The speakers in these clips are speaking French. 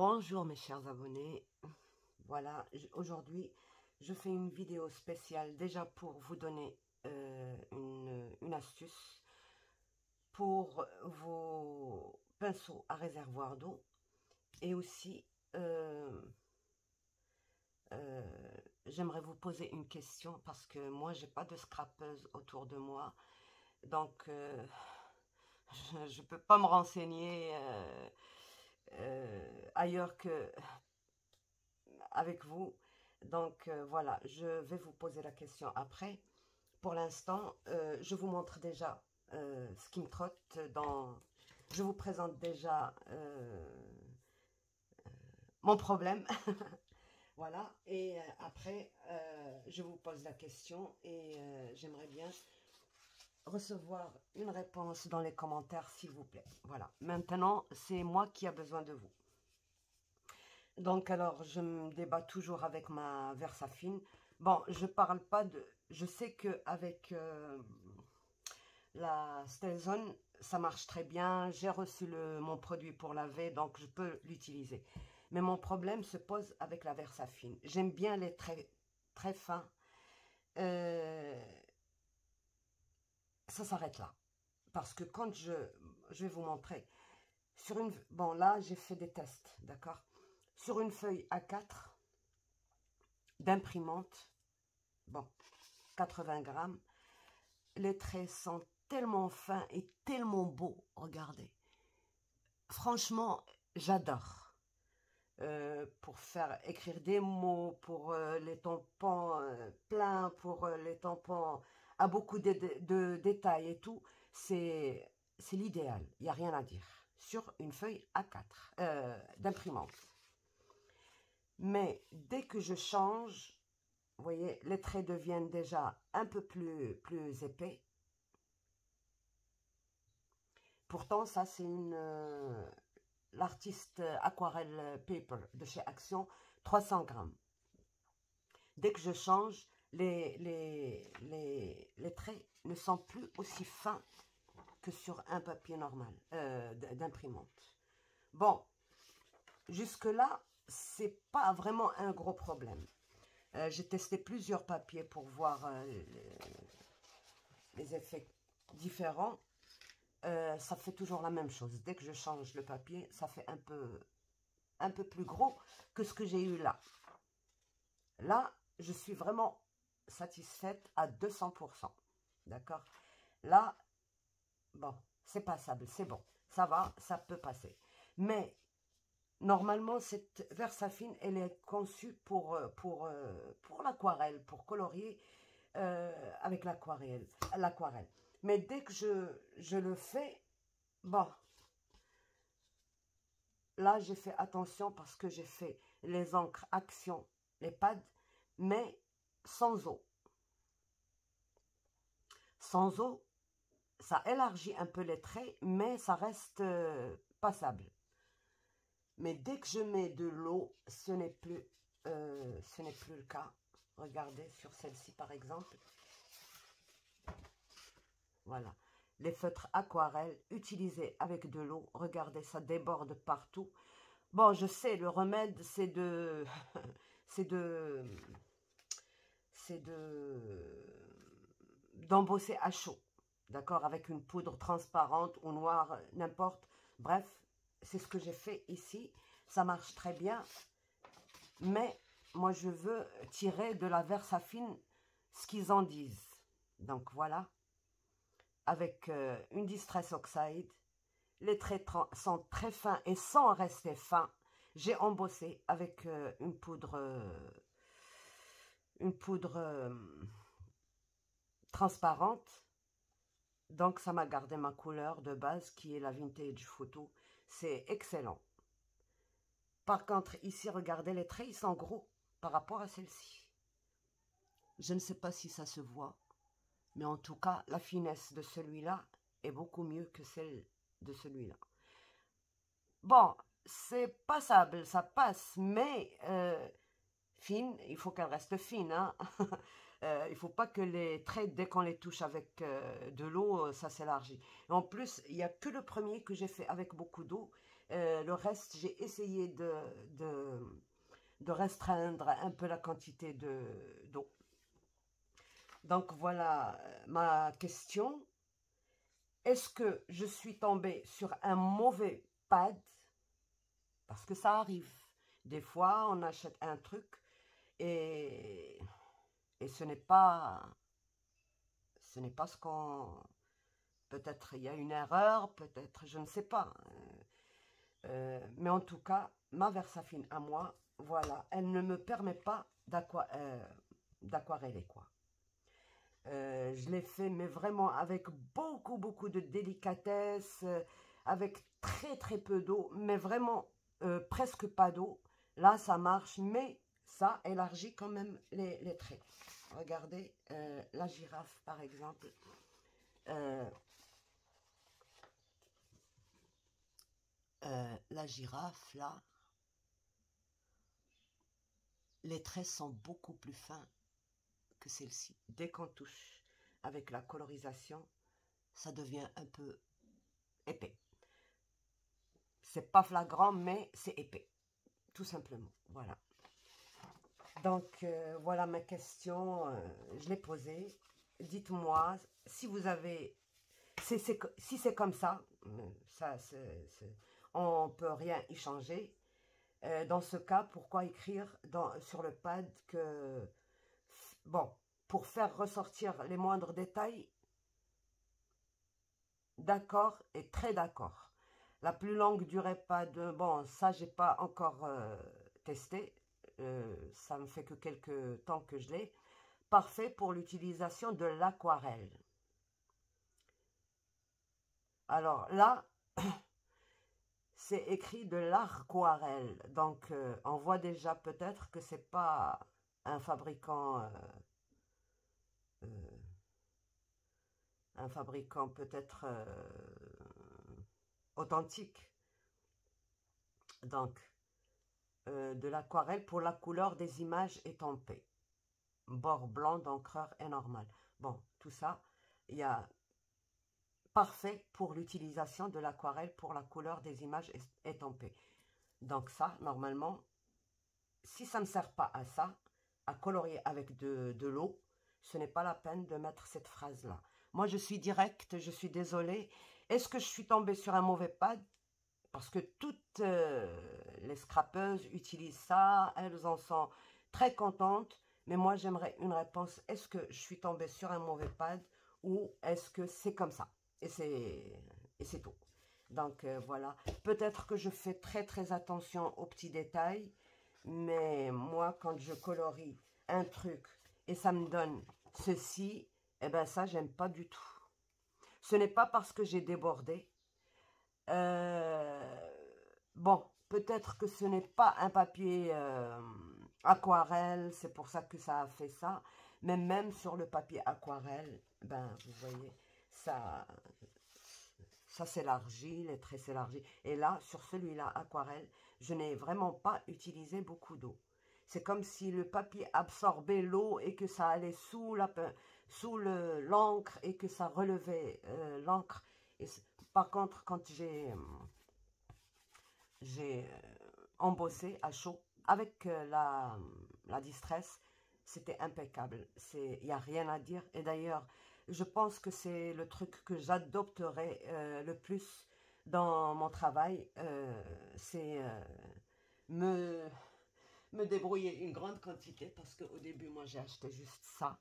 Bonjour mes chers abonnés, voilà, aujourd'hui je fais une vidéo spéciale déjà pour vous donner une astuce pour vos pinceaux à réservoir d'eau et aussi j'aimerais vous poser une question parce que moi j'ai pas de scrapeuse autour de moi, donc je peux pas me renseigner ailleurs que avec vous. Donc voilà, je vais vous poser la question après. Pour l'instant, je vous montre déjà ce qui me trotte dans... Je vous présente déjà mon problème. Voilà, et après, je vous pose la question et j'aimerais bien recevoir une réponse dans les commentaires, s'il vous plaît. Voilà, maintenant, c'est moi qui a besoin de vous. Donc, alors, je me débat toujours avec ma Versafine. Bon, je parle pas de... Je sais qu'avec la Stelzone, ça marche très bien. J'ai reçu mon produit pour laver, donc je peux l'utiliser. Mais mon problème se pose avec la Versafine. J'aime bien les traits très fins. Ça s'arrête là. Parce que quand je vais vous montrer, sur une... Bon, là, j'ai fait des tests, d'accord? Sur une feuille A4 d'imprimante, bon, 80 grammes, les traits sont tellement fins et tellement beaux, regardez. Franchement, j'adore. Pour faire écrire des mots, pour les tampons pleins, pour les tampons à beaucoup de détails et tout, c'est l'idéal, il n'y a rien à dire, sur une feuille A4 d'imprimante. Mais dès que je change, vous voyez, les traits deviennent déjà un peu plus épais. Pourtant, ça, c'est l'artiste Aquarelle Paper de chez Action, 300 grammes. Dès que je change, les traits ne sont plus aussi fins que sur un papier normal d'imprimante. Bon, jusque-là, c'est pas vraiment un gros problème. J'ai testé plusieurs papiers pour voir les effets différents. Ça fait toujours la même chose. Dès que je change le papier, ça fait un peu plus gros que ce que j'ai eu là. Là, je suis vraiment satisfaite à 200%. D'accord? Là, bon, c'est passable, c'est bon. Ça va, ça peut passer. Mais, normalement, cette Versafine, elle est conçue pour l'aquarelle, pour colorier avec l'aquarelle. Mais dès que je le fais, bon, là, j'ai fait attention parce que j'ai fait les encres Action, les pads, mais sans eau. Sans eau, ça élargit un peu les traits, mais ça reste passable. Mais dès que je mets de l'eau, ce n'est plus le cas. Regardez sur celle-ci, par exemple. Voilà. Les feutres aquarelles utilisés avec de l'eau. Regardez, ça déborde partout. Bon, je sais, le remède, c'est d'embosser à chaud, d'accord, avec une poudre transparente ou noire, n'importe. Bref, c'est ce que j'ai fait ici. Ça marche très bien, mais moi, je veux tirer de la Versafine ce qu'ils en disent. Donc, voilà, avec une Distress Oxide. Les traits sont très fins et sans rester fins. J'ai embossé avec une poudre transparente. Donc, ça m'a gardé ma couleur de base qui est la Vintage Photo. C'est excellent. Par contre, ici, regardez, les traits, ils sont gros par rapport à celle-ci. Je ne sais pas si ça se voit, mais en tout cas, la finesse de celui-là est beaucoup mieux que celle de celui-là. Bon, c'est passable, ça passe, mais fine, il faut qu'elle reste fine, hein. Il ne faut pas que les traits, dès qu'on les touche avec de l'eau, ça s'élargit. En plus, il n'y a que le premier que j'ai fait avec beaucoup d'eau. Le reste, j'ai essayé de restreindre un peu la quantité d'eau. Donc voilà ma question. Est-ce que je suis tombée sur un mauvais pad? Parce que ça arrive. Des fois, on achète un truc et ce n'est pas ce qu'on... Peut-être il y a une erreur, peut-être, je ne sais pas. Mais en tout cas, ma Versafine à moi, voilà, elle ne me permet pas d'aquareller, quoi. Je l'ai fait, mais vraiment avec beaucoup, beaucoup de délicatesse, avec très, très peu d'eau, mais vraiment presque pas d'eau. Là, ça marche, mais ça élargit quand même les traits. Regardez la girafe, par exemple. La girafe, là, les traits sont beaucoup plus fins que celle-ci. Dès qu'on touche avec la colorisation, ça devient un peu épais. C'est pas flagrant, mais c'est épais. Tout simplement. Voilà. Donc, voilà ma question. Je l'ai posée. Dites-moi si vous avez... si c'est comme ça, on ne peut rien y changer. Dans ce cas, pourquoi écrire sur le pad que... Bon, pour faire ressortir les moindres détails, d'accord et très d'accord. La plus longue durée pas de... Bon, ça, j'ai pas encore testé. Ça me fait que quelques temps que je l'ai. Parfait pour l'utilisation de l'aquarelle. Alors là, c'est écrit de l'aquarelle. Donc, on voit déjà peut-être que c'est pas un fabricant... un fabricant peut-être authentique. Donc, de l'aquarelle pour la couleur des images étampées. Bord blanc d'encreur est normal. Bon, tout ça, il y a parfait pour l'utilisation de l'aquarelle pour la couleur des images étampées. Donc ça, normalement, si ça ne sert pas à ça, à colorier avec de l'eau, ce n'est pas la peine de mettre cette phrase-là. Moi, je suis directe, je suis désolée. Est-ce que je suis tombée sur un mauvais pad? Parce que toutes les scrapeuses utilisent ça, elles en sont très contentes. Mais moi, j'aimerais une réponse. Est-ce que je suis tombée sur un mauvais pad ou est-ce que c'est comme ça? Et c'est tout. Donc, voilà. Peut-être que je fais très, très attention aux petits détails. Mais moi, quand je colorie un truc et ça me donne ceci, eh ben ça, j'aime pas du tout. Ce n'est pas parce que j'ai débordé. Bon, peut-être que ce n'est pas un papier aquarelle, c'est pour ça que ça a fait ça. Mais même sur le papier aquarelle, ben, vous voyez, ça s'élargit, les traits s'élargissent. Et là, sur celui-là, aquarelle, je n'ai vraiment pas utilisé beaucoup d'eau. C'est comme si le papier absorbait l'eau et que ça allait sous l'encre et que ça relevait l'encre. Par contre, quand j'ai embossé à chaud avec la Distress, c'était impeccable. Il n'y a rien à dire. Et d'ailleurs, je pense que c'est le truc que j'adopterai le plus dans mon travail. C'est me débrouiller une grande quantité parce qu'au début, moi, j'ai acheté juste ça.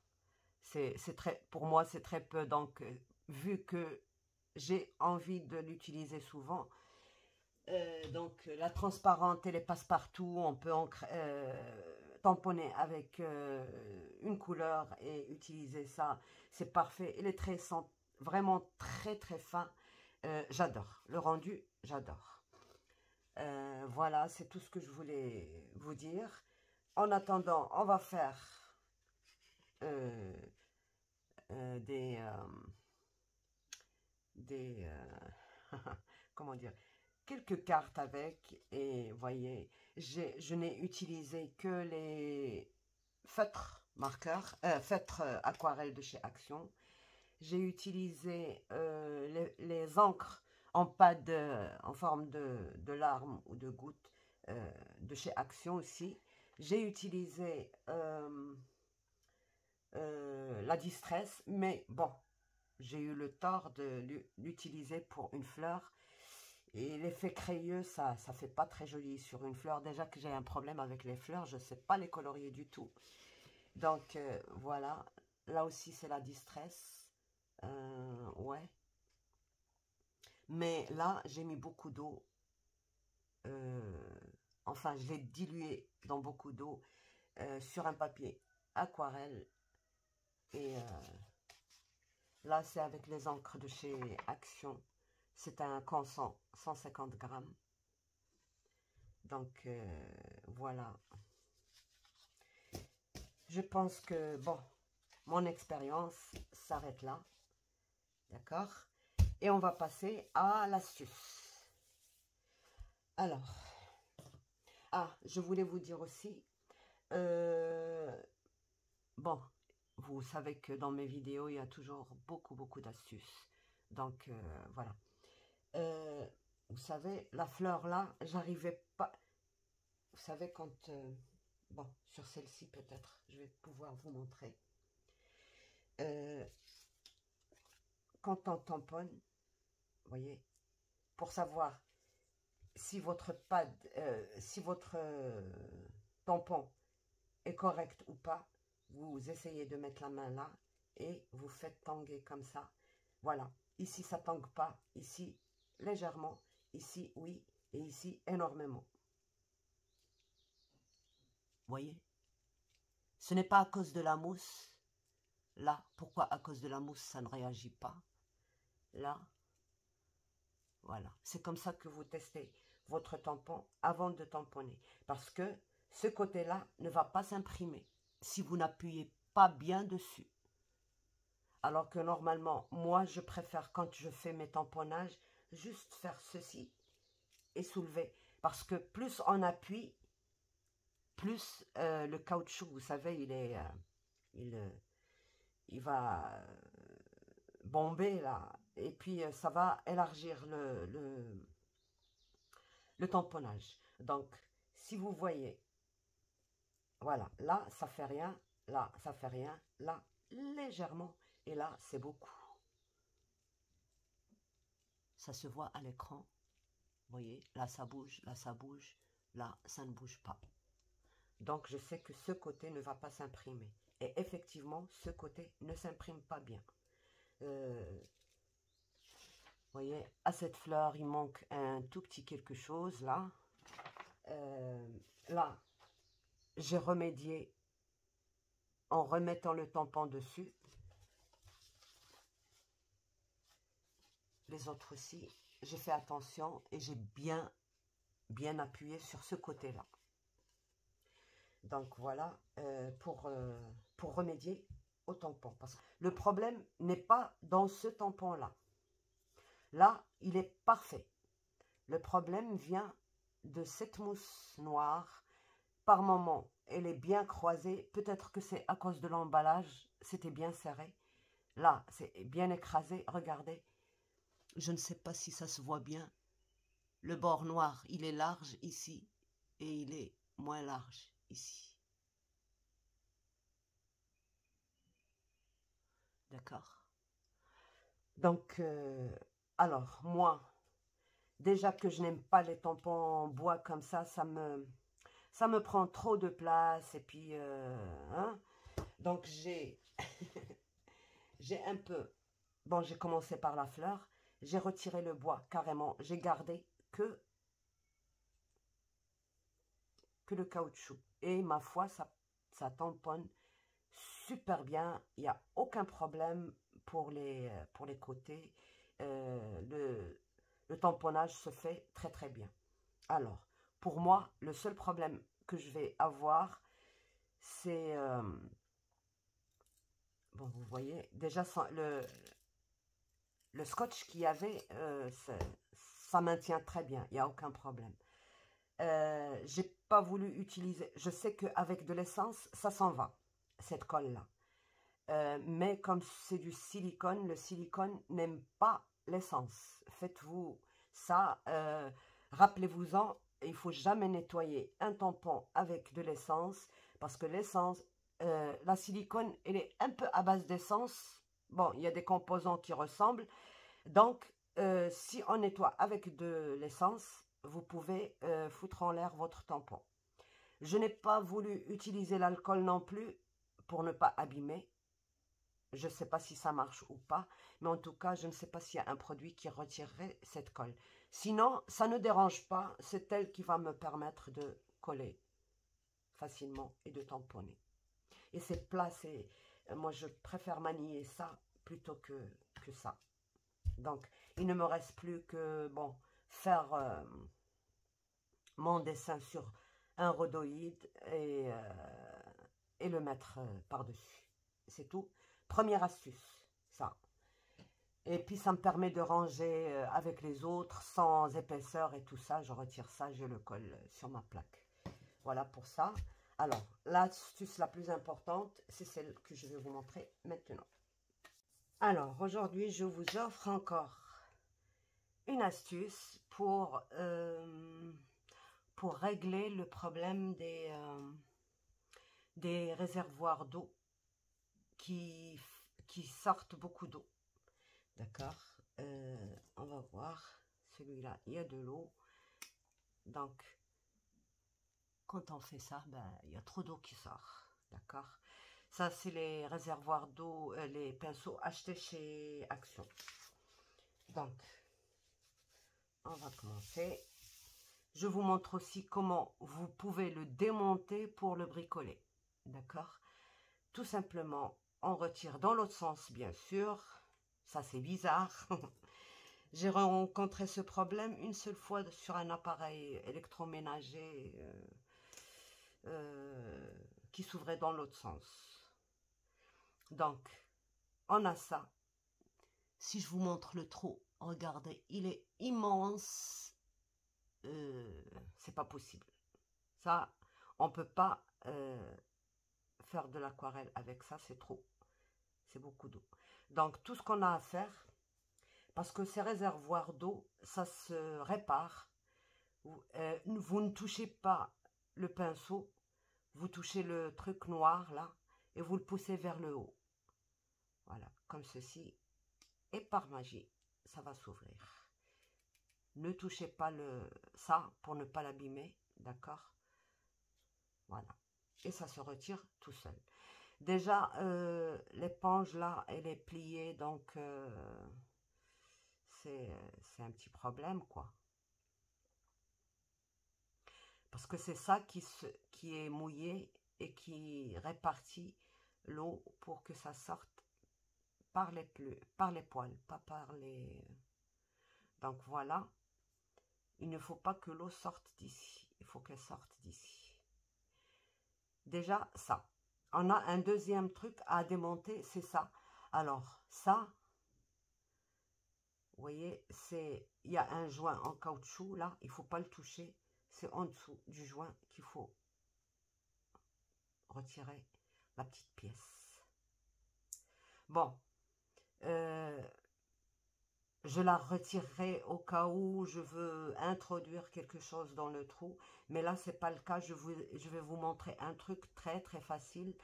Pour moi, c'est très peu. Donc, vu que j'ai envie de l'utiliser souvent, donc la transparente et les passe-partout, on peut tamponner avec une couleur et utiliser ça, c'est parfait. Et les traits sont vraiment très très fins. J'adore. Le rendu, j'adore. Voilà, c'est tout ce que je voulais vous dire. En attendant, on va faire des comment dire, quelques cartes avec, et voyez, je n'ai utilisé que les feutres marqueur, feutre aquarelle de chez Action. J'ai utilisé les encres en pad en forme de larmes ou de gouttes de chez Action aussi. J'ai utilisé la Distress, mais bon, j'ai eu le tort de l'utiliser pour une fleur. Et l'effet crayeux, ça fait pas très joli sur une fleur. Déjà que j'ai un problème avec les fleurs, je ne sais pas les colorier du tout. Donc, voilà. Là aussi, c'est la Distress. Ouais. Mais là, j'ai mis beaucoup d'eau. Enfin, je l'ai dilué dans beaucoup d'eau sur un papier aquarelle. Et là, c'est avec les encres de chez Action. C'est un consent, 150 grammes. Donc, voilà. Je pense que, bon, mon expérience s'arrête là. D'accord? Et on va passer à l'astuce. Alors, je voulais vous dire aussi, bon, vous savez que dans mes vidéos, il y a toujours beaucoup d'astuces. Donc, voilà. Vous savez, la fleur là, j'arrivais pas. Vous savez, quand... bon, sur celle-ci peut-être, je vais pouvoir vous montrer. Quand on tamponne, vous voyez, pour savoir si votre pad, si votre tampon est correct ou pas, vous essayez de mettre la main là et vous faites tanguer comme ça. Voilà, ici ça tangue pas, ici légèrement, ici oui, et ici énormément. Voyez, ce n'est pas à cause de la mousse. Là, pourquoi à cause de la mousse ça ne réagit pas? Là, voilà, c'est comme ça que vous testez votre tampon avant de tamponner. Parce que ce côté-là ne va pas s'imprimer si vous n'appuyez pas bien dessus. Alors que normalement, moi, je préfère quand je fais mes tamponnages, juste faire ceci et soulever. Parce que plus on appuie, plus le caoutchouc, vous savez, il va bomber là. Et puis, ça va élargir le tamponnage. Donc, si vous voyez, voilà, là, ça fait rien, là, ça fait rien, là, légèrement, et là, c'est beaucoup. Ça se voit à l'écran. Vous voyez, là, ça bouge, là, ça bouge, là, ça ne bouge pas. Donc, je sais que ce côté ne va pas s'imprimer. Et effectivement, ce côté ne s'imprime pas bien. Vous voyez, à cette fleur, il manque un tout petit quelque chose, là. Là, j'ai remédié en remettant le tampon dessus. Les autres aussi, j'ai fait attention et j'ai bien appuyé sur ce côté-là. Donc voilà, pour remédier au tampon. Parce que le problème n'est pas dans ce tampon-là. Là, il est parfait. Le problème vient de cette mousse noire. Par moment, elle est bien croisée. Peut-être que c'est à cause de l'emballage. C'était bien serré. Là, c'est bien écrasé. Regardez. Je ne sais pas si ça se voit bien. Le bord noir, il est large ici. Et il est moins large ici. D'accord? Donc, alors, moi, déjà que je n'aime pas les tampons en bois comme ça me prend trop de place. Et puis, hein? Donc, j'ai un peu... Bon, j'ai commencé par la fleur. J'ai retiré le bois, carrément. J'ai gardé que le caoutchouc. Et ma foi, ça tamponne super bien. Il n'y a aucun problème pour les côtés. Le tamponnage se fait très bien. Alors, pour moi, le seul problème que je vais avoir, c'est... bon, vous voyez, déjà, le scotch qu'il y avait, ça maintient très bien. Il n'y a aucun problème. J'ai pas voulu utiliser... Je sais qu'avec de l'essence, ça s'en va. cette colle-là. Mais comme c'est du silicone, le silicone n'aime pas l'essence. Faites-vous ça, rappelez-vous-en, il ne faut jamais nettoyer un tampon avec de l'essence, parce que l'essence, la silicone, elle est un peu à base d'essence. Bon, il y a des composants qui ressemblent. Donc, si on nettoie avec de l'essence, vous pouvez foutre en l'air votre tampon. Je n'ai pas voulu utiliser l'alcool non plus pour ne pas abîmer. Je ne sais pas si ça marche ou pas, mais en tout cas, je ne sais pas s'il y a un produit qui retirerait cette colle. Sinon, ça ne dérange pas, c'est elle qui va me permettre de coller facilement et de tamponner. Et c'est plat, moi je préfère manier ça plutôt que ça. Donc, il ne me reste plus que, bon, faire mon dessin sur un rhodoïde et le mettre par-dessus. C'est tout. Première astuce, ça. Et puis, ça me permet de ranger avec les autres, sans épaisseur et tout ça. Je retire ça, je le colle sur ma plaque. Voilà pour ça. Alors, l'astuce la plus importante, c'est celle que je vais vous montrer maintenant. Alors, aujourd'hui, je vous offre encore une astuce pour régler le problème des réservoirs d'eau qui sortent beaucoup d'eau. D'accord, on va voir. Celui-là, il y a de l'eau. Donc, quand on fait ça, ben, il y a trop d'eau qui sort. D'accord. Ça, c'est les réservoirs d'eau, les pinceaux achetés chez Action. Donc, on va commencer. Je vous montre aussi comment vous pouvez le démonter pour le bricoler. D'accord. Tout simplement, on retire dans l'autre sens, bien sûr. Ça, c'est bizarre. J'ai rencontré ce problème une seule fois sur un appareil électroménager qui s'ouvrait dans l'autre sens. Donc, on a ça. Si je vous montre le trou, regardez, il est immense. C'est pas possible. Ça, on peut pas faire de l'aquarelle avec ça, c'est trop. C'est beaucoup d'eau. Donc, tout ce qu'on a à faire, parce que ces réservoirs d'eau, ça se répare. Vous ne touchez pas le pinceau, vous touchez le truc noir là, et vous le poussez vers le haut. Voilà, comme ceci. Et par magie, ça va s'ouvrir. Ne touchez pas ça pour ne pas l'abîmer, d'accord? Voilà. Et ça se retire tout seul. Déjà, l'éponge là, elle est pliée, donc c'est un petit problème, quoi. Parce que c'est ça qui est mouillé et qui répartit l'eau pour que ça sorte par les poils, pas par les... Donc voilà, il ne faut pas que l'eau sorte d'ici, il faut qu'elle sorte d'ici. Déjà, ça. On a un deuxième truc à démonter, c'est ça. Alors, ça, vous voyez, il y a un joint en caoutchouc, là, il ne faut pas le toucher. C'est en dessous du joint qu'il faut retirer la petite pièce. Bon, je la retirerai au cas où je veux introduire quelque chose dans le trou. Mais là, ce n'est pas le cas. Je vais vous montrer un truc très, très facile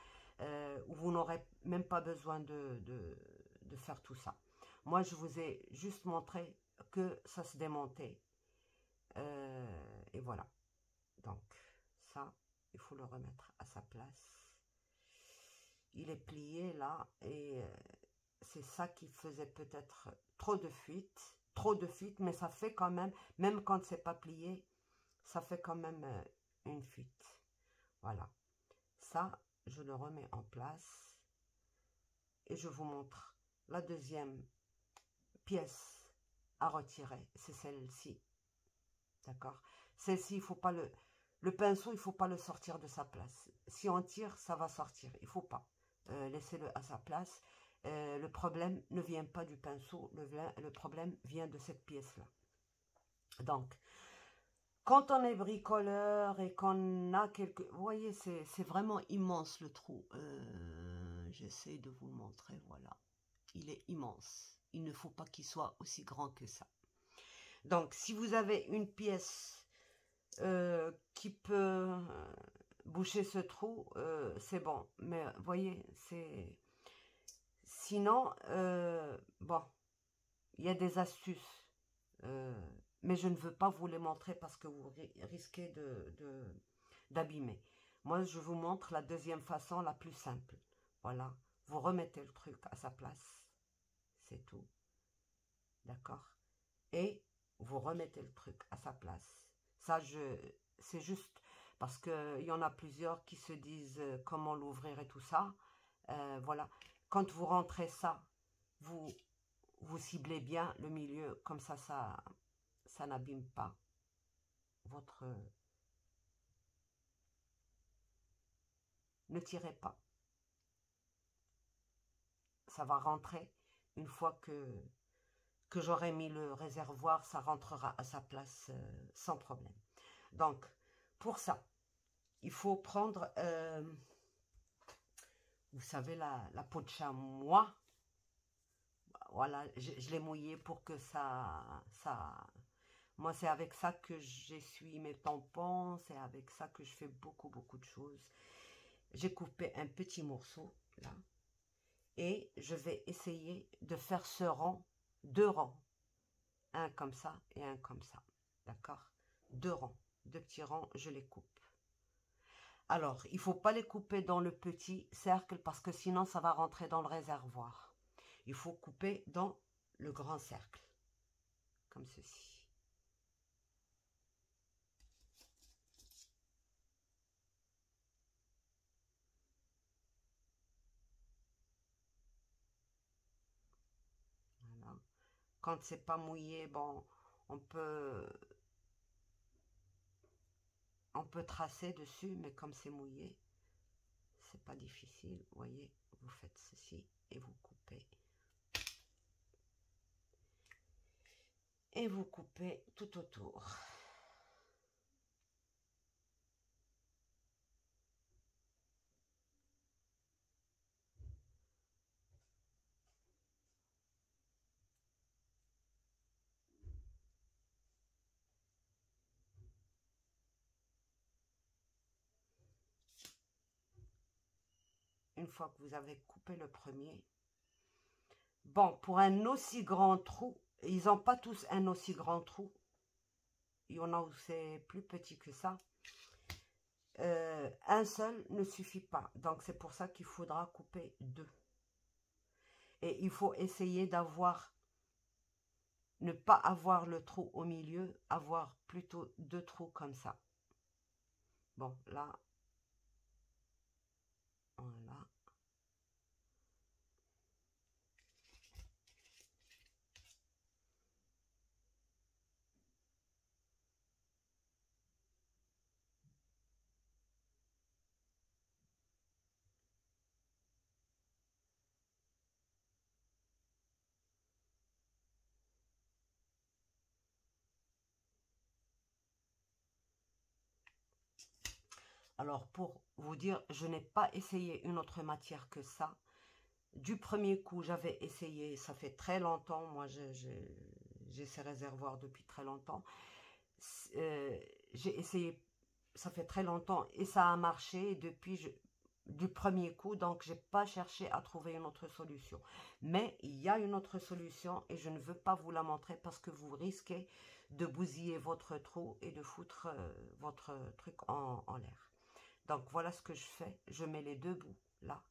où vous n'aurez même pas besoin de faire tout ça. Moi, je vous ai juste montré que ça se démontait. Et voilà. Donc, ça, il faut le remettre à sa place. Il est plié là et c'est ça qui faisait peut-être trop de fuite, mais ça fait quand même quand c'est pas plié, ça fait quand même une fuite. Voilà. Ça, je le remets en place et je vous montre la deuxième pièce à retirer, c'est celle-ci. D'accord? Celle-ci, il faut pas le pinceau, il faut pas le sortir de sa place. Si on tire, ça va sortir. Il faut pas. Laissez-le à sa place. Le problème ne vient pas du pinceau, le problème vient de cette pièce-là. Donc, Quand on est bricoleur et qu'on a quelques... Vous voyez, c'est vraiment immense le trou. J'essaie de vous le montrer, voilà. Il est immense. Il ne faut pas qu'il soit aussi grand que ça. Donc, si vous avez une pièce qui peut boucher ce trou, c'est bon. Mais, vous voyez, c'est... Sinon, bon, il y a des astuces. Mais je ne veux pas vous les montrer parce que vous risquez d'abîmer. Moi, je vous montre la deuxième façon, la plus simple. Voilà, vous remettez le truc à sa place. C'est tout. D'accord? Et vous remettez le truc à sa place. Ça, c'est juste parce qu'il y en a plusieurs qui se disent comment l'ouvrir et tout ça. Voilà. Quand vous rentrez ça, vous ciblez bien le milieu. Comme ça n'abîme pas votre... Ne tirez pas. Ça va rentrer une fois que j'aurai mis le réservoir, ça rentrera à sa place sans problème. Donc, pour ça, il faut prendre, vous savez, la peau de chamois. Voilà, je l'ai mouillé pour que ça... Moi, c'est avec ça que j'essuie mes tampons, c'est avec ça que je fais beaucoup de choses. J'ai coupé un petit morceau, là, et je vais essayer de faire ce rang, 2 rangs. Un comme ça et un comme ça, d'accord? 2 rangs, 2 petits rangs, je les coupe. Alors, il ne faut pas les couper dans le petit cercle parce que sinon ça va rentrer dans le réservoir. Il faut couper dans le grand cercle, comme ceci. Voilà. Quand c'est pas mouillé, bon, on peut tracer dessus, mais comme c'est mouillé, c'est pas difficile. Vous voyez, vous faites ceci et vous coupez. Et vous coupez tout autour. Une fois que vous avez coupé le premier, bon, pour un aussi grand trou, ils n'ont pas tous un aussi grand trou. Il y en a où c'est plus petit que ça. Un seul ne suffit pas. Donc, c'est pour ça qu'il faudra couper 2. Et il faut essayer d'avoir, ne pas avoir le trou au milieu, avoir plutôt 2 trous comme ça. Bon, là, voilà. Alors, pour vous dire, je n'ai pas essayé une autre matière que ça. Du premier coup, j'avais essayé, ça fait très longtemps, moi j'ai ces réservoirs depuis très longtemps. J'ai essayé, ça fait très longtemps, et ça a marché depuis du premier coup, donc j'ai pas cherché à trouver une autre solution. Mais il y a une autre solution, et je ne veux pas vous la montrer parce que vous risquez de bousiller votre trou et de foutre votre truc en l'air. Donc voilà ce que je fais, je mets les 2 bouts là,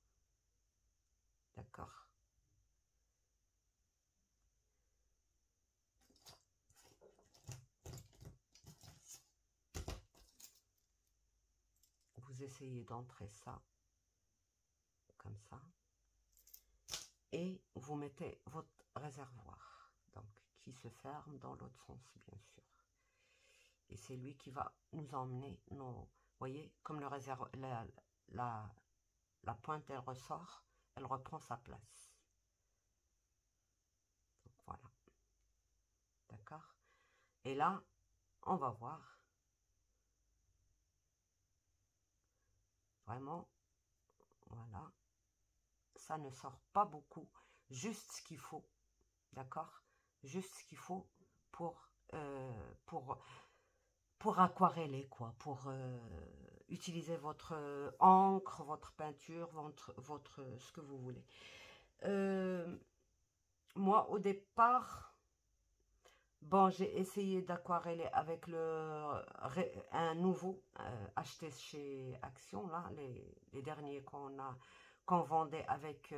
d'accord? Vous essayez d'entrer ça, comme ça, et vous mettez votre réservoir, donc qui se ferme dans l'autre sens, bien sûr. Et c'est lui qui va nous emmener, vous voyez, comme le réservoir, la pointe, elle ressort, elle reprend sa place. Donc voilà, d'accord? Et là, on va voir. Vraiment, voilà. Ça ne sort pas beaucoup. Juste ce qu'il faut. D'accord? Juste ce qu'il faut pour, pour aquareller, quoi. Pour utiliser votre encre, votre peinture, ce que vous voulez. Moi, au départ, bon, j'ai essayé d'aquareller avec un nouveau acheté chez Action, là, les derniers qu'on vendait avec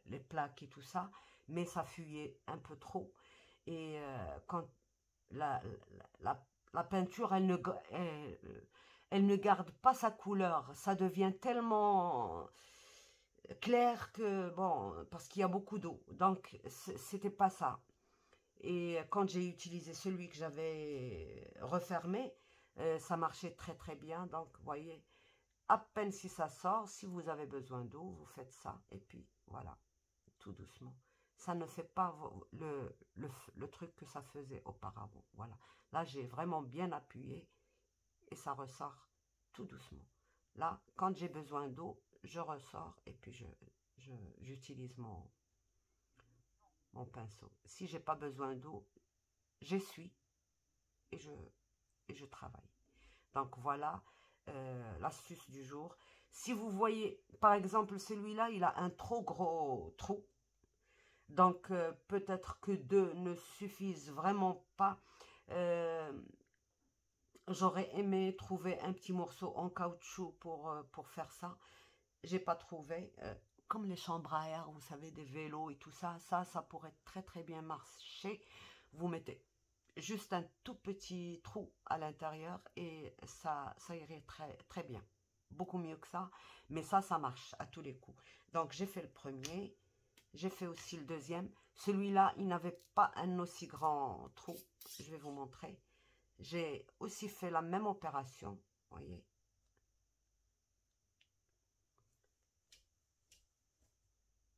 les plaques et tout ça, mais ça fuyait un peu trop. Et quand la, la peinture, elle ne garde pas sa couleur, ça devient tellement clair que, bon, parce qu'il y a beaucoup d'eau, donc c'était pas ça. Et quand j'ai utilisé celui que j'avais refermé, ça marchait très très bien. Donc, vous voyez, à peine si ça sort, si vous avez besoin d'eau, vous faites ça. Et puis, voilà, tout doucement. Ça ne fait pas le truc que ça faisait auparavant. Voilà. Là, j'ai vraiment bien appuyé et ça ressort tout doucement. Là, quand j'ai besoin d'eau, je ressors et puis j'utilise mon pinceau. Si j'ai pas besoin d'eau, j'essuie et je travaille. Donc voilà l'astuce du jour. Si vous voyez, par exemple, celui-là, il a un trop gros trou. Donc peut-être que deux ne suffisent vraiment pas. J'aurais aimé trouver un petit morceau en caoutchouc pour faire ça. J'ai pas trouvé. Comme les chambres à air, vous savez, des vélos et tout ça, ça pourrait très très bien marcher. Vous mettez juste un tout petit trou à l'intérieur et ça irait très très bien. Beaucoup mieux que ça, mais ça marche à tous les coups. Donc j'ai fait le premier, j'ai fait aussi le deuxième. Celui-là, il n'avait pas un aussi grand trou. Je vais vous montrer. J'ai aussi fait la même opération, voyez.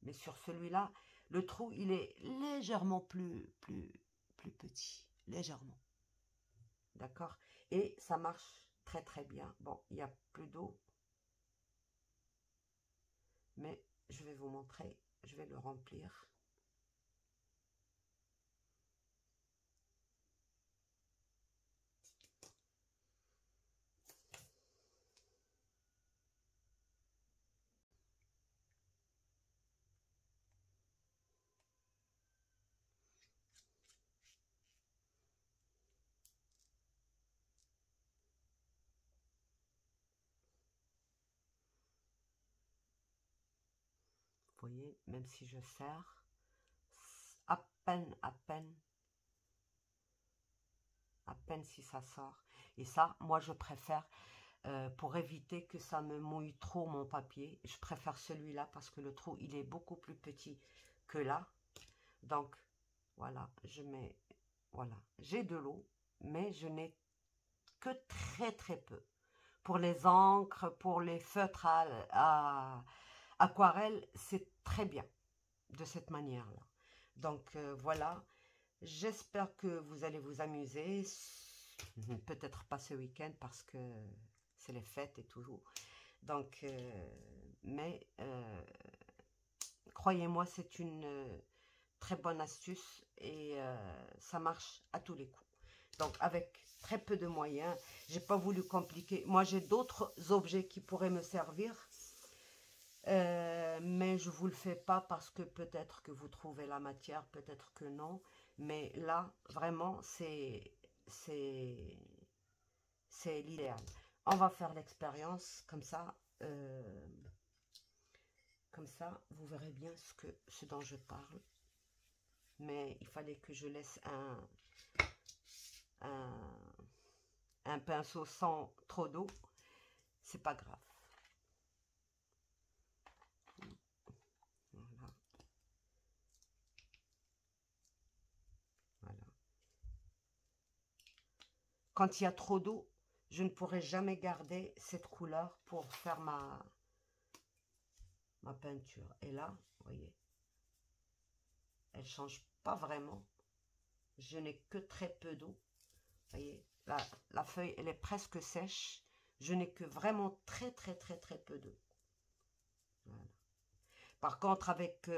Mais sur celui-là, le trou, il est légèrement plus petit. Légèrement. D'accord? Et ça marche très très bien. Bon, il n'y a plus d'eau. Mais je vais vous montrer. Je vais le remplir. Vous voyez, même si je serre, à peine si ça sort. Et ça, moi, je préfère, pour éviter que ça me mouille trop mon papier, je préfère celui-là parce que le trou, il est beaucoup plus petit que là. Donc, voilà, voilà, j'ai de l'eau, mais je n'ai que très très peu. Pour les encres, pour les feutres à aquarelle, c'est très bien de cette manière-là. Donc voilà, j'espère que vous allez vous amuser. Peut-être pas ce week-end parce que c'est les fêtes et tout. Donc, mais croyez-moi, c'est une très bonne astuce et ça marche à tous les coups. Donc, avec très peu de moyens, j'ai pas voulu compliquer. Moi, j'ai d'autres objets qui pourraient me servir. Mais je vous le fais pas parce que peut-être que vous trouvez la matière, peut-être que non. Mais là, vraiment, c'est l'idéal. On va faire l'expérience comme ça, vous verrez bien ce dont je parle. Mais il fallait que je laisse un pinceau sans trop d'eau. C'est pas grave. Voilà. Voilà. Quand il y a trop d'eau, je ne pourrai jamais garder cette couleur pour faire ma peinture. Et là, vous voyez, elle ne change pas vraiment. Je n'ai que très peu d'eau. Vous voyez, la feuille, elle est presque sèche. Je n'ai que vraiment très peu d'eau. Voilà. Par contre, avec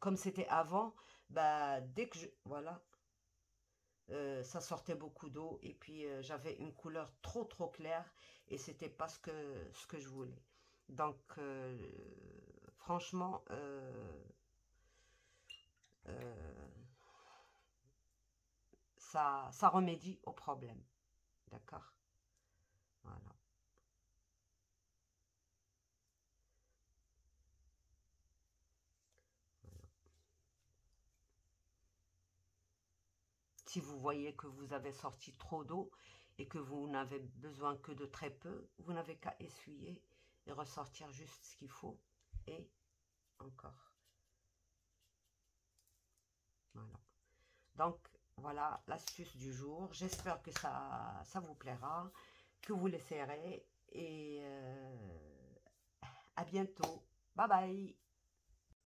comme c'était avant, bah, dès que je... Voilà, ça sortait beaucoup d'eau. Et puis, j'avais une couleur trop claire. Et c'était pas ce que je voulais. Donc, franchement, euh, ça remédie au problème. D'accord? Voilà. Si vous voyez que vous avez sorti trop d'eau et que vous n'avez besoin que de très peu, vous n'avez qu'à essuyer et ressortir juste ce qu'il faut. Et encore. Voilà. Donc, voilà l'astuce du jour. J'espère que ça vous plaira, que vous l'essayerez. Et à bientôt. Bye bye.